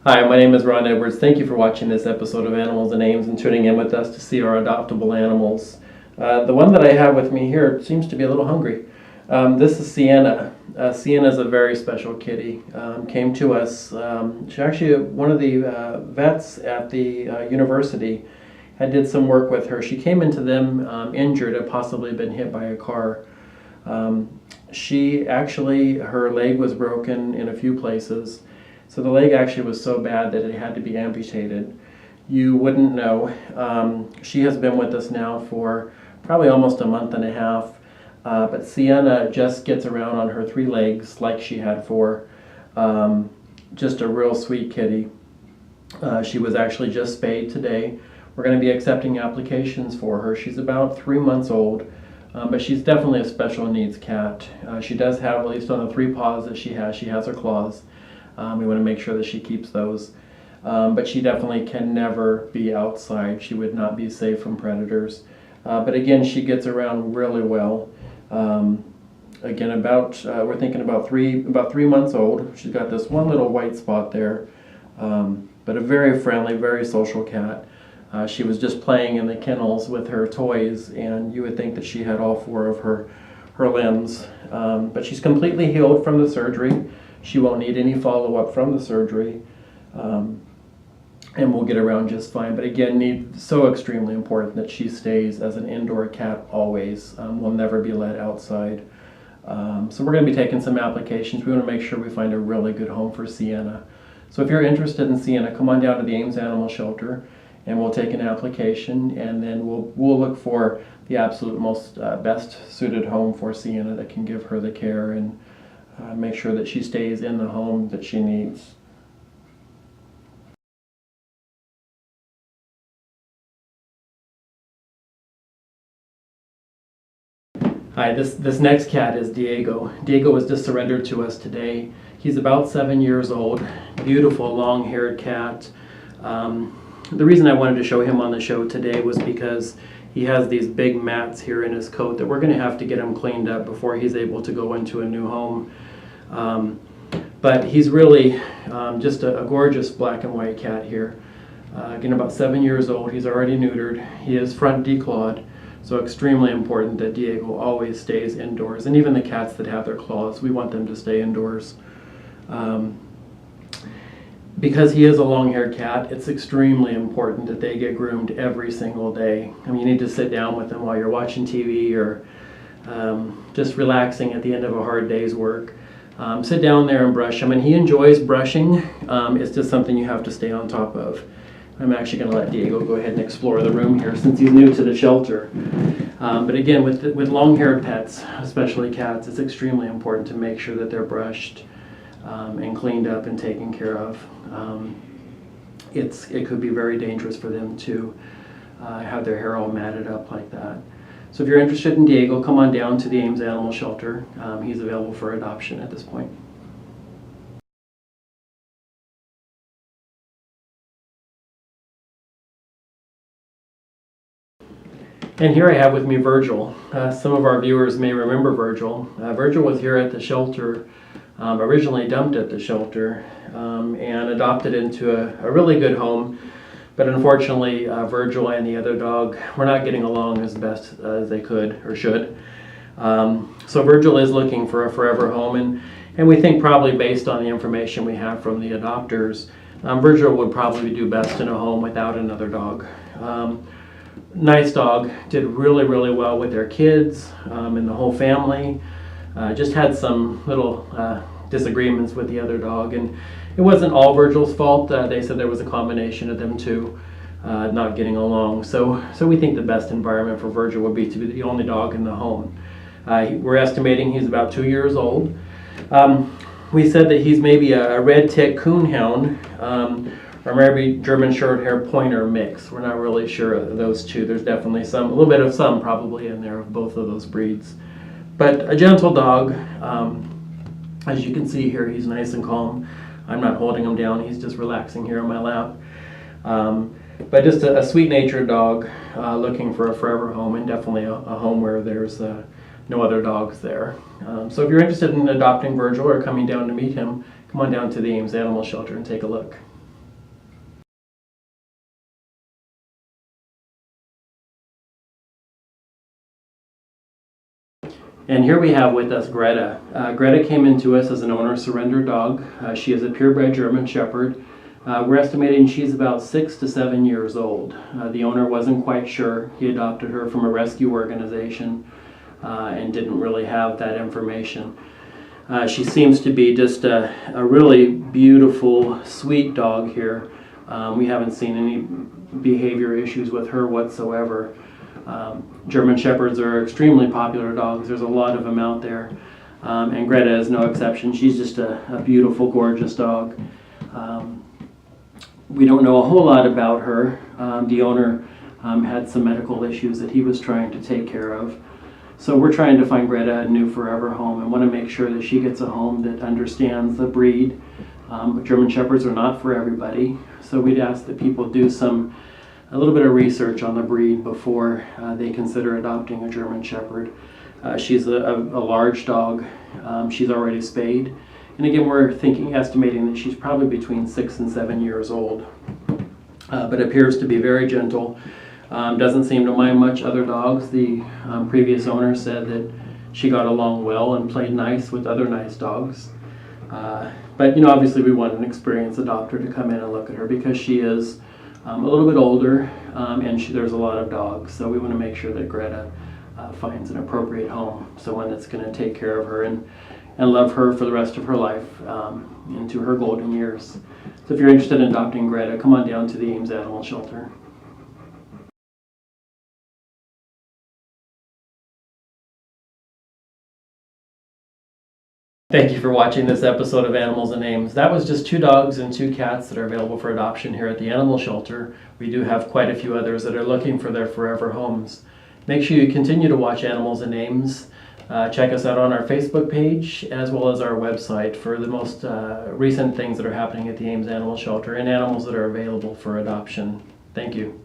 Hi, my name is Ron Edwards. Thank you for watching this episode of Animals and Ames and tuning in with us to see our adoptable animals. The one that I have with me here seems to be a little hungry. This is Sienna. Sienna is a very special kitty. Came to us. She actually, one of the vets at the university did some work with her. She came into them injured, had possibly been hit by a car. Her leg was broken in a few places. So the leg actually was so bad that it had to be amputated. You wouldn't know. She has been with us now for probably almost a month and a half. But Sienna just gets around on her 3 legs like she had 4. Just a real sweet kitty. She was actually just spayed today. We're going to be accepting applications for her. She's about 3 months old, but she's definitely a special needs cat. She does have, at least on the 3 paws that she has her claws. We want to make sure that she keeps those. But she definitely can never be outside. She would not be safe from predators. But again, she gets around really well. Again, we're thinking about 3 months old. She's got this one little white spot there, but a very friendly, very social cat. She was just playing in the kennels with her toys, and you would think that she had all 4 of her limbs. But she's completely healed from the surgery. She won't need any follow-up from the surgery, and will get around just fine. But again, so extremely important that she stays as an indoor cat always. Will never be let outside. So we're going to be taking some applications. We want to make sure we find a really good home for Sienna. So if you're interested in Sienna, come on down to the Ames Animal Shelter, and we'll take an application, and then we'll look for the absolute most best suited home for Sienna that can give her the care and make sure that she stays in the home that she needs. Hi, this next cat is Diego. Diego was just surrendered to us today. He's about 7 years old, beautiful long-haired cat. The reason I wanted to show him on the show today was because he has these big mats here in his coat that we're going to have to get him cleaned up before he's able to go into a new home. But he's really just a gorgeous black and white cat here. Again, about 7 years old. He's already neutered. He is front declawed, so extremely important that Diego always stays indoors. And even the cats that have their claws, we want them to stay indoors. Because he is a long-haired cat, it's extremely important that they get groomed every single day. I mean, you need to sit down with them while you're watching TV or just relaxing at the end of a hard day's work. Sit down there and brush him, and he enjoys brushing. It's just something you have to stay on top of. I'm actually going to let Diego go ahead and explore the room here since he's new to the shelter. But again, with long-haired pets, especially cats, it's extremely important to make sure that they're brushed and cleaned up and taken care of. It could be very dangerous for them to have their hair all matted up like that. So if you're interested in Diego, come on down to the Ames Animal Shelter. He's available for adoption at this point. And here I have with me Virgil. Some of our viewers may remember Virgil. Virgil was here at the shelter, originally dumped at the shelter, and adopted into a really good home. But unfortunately, Virgil and the other dog were not getting along as best as they could or should. So Virgil is looking for a forever home, and we think probably based on the information we have from the adopters, Virgil would probably do best in a home without another dog. Nice dog, did really, really well with their kids and the whole family. Just had some little disagreements with the other dog, and it wasn't all Virgil's fault. They said there was a combination of them two not getting along. So we think the best environment for Virgil would be to be the only dog in the home. We're estimating he's about 2 years old. We said that he's maybe a red tick coonhound or maybe German short-hair pointer mix. We're not really sure of those two. There's definitely a little bit of some probably in there of both of those breeds. But a gentle dog. As you can see here, he's nice and calm. I'm not holding him down. He's just relaxing here on my lap. But just a sweet-natured dog looking for a forever home, and definitely a home where there's no other dogs there. So if you're interested in adopting Virgil or coming down to meet him, come on down to the Ames Animal Shelter and take a look. And here we have with us Greta. Greta came into us as an owner surrender dog. She is a purebred German Shepherd. We're estimating she's about 6 to 7 years old. The owner wasn't quite sure. He adopted her from a rescue organization and didn't really have that information. She seems to be just a really beautiful, sweet dog here. We haven't seen any behavior issues with her whatsoever. German Shepherds are extremely popular dogs. There's a lot of them out there. And Greta is no exception. She's just a beautiful, gorgeous dog. We don't know a whole lot about her. The owner had some medical issues that he was trying to take care of. So we're trying to find Greta a new forever home and want to make sure that she gets a home that understands the breed. German Shepherds are not for everybody, so we'd ask that people do a little bit of research on the breed before they consider adopting a German Shepherd. She's a large dog. She's already spayed. And again, we're estimating that she's probably between 6 and 7 years old, but appears to be very gentle. Doesn't seem to mind much other dogs. The previous owner said that she got along well and played nice with other nice dogs. But obviously we want an experienced adopter to come in and look at her because she is a little bit older and there's a lot of dogs. So we want to make sure that Greta finds an appropriate home, someone that's going to take care of her and love her for the rest of her life into her golden years. So if you're interested in adopting Greta, come on down to the Ames Animal Shelter. Thank you for watching this episode of Animals and Ames. That was just 2 dogs and 2 cats that are available for adoption here at the animal shelter. We do have quite a few others that are looking for their forever homes. Make sure you continue to watch Animals and Ames. Check us out on our Facebook page as well as our website for the most recent things that are happening at the Ames Animal Shelter and animals that are available for adoption. Thank you.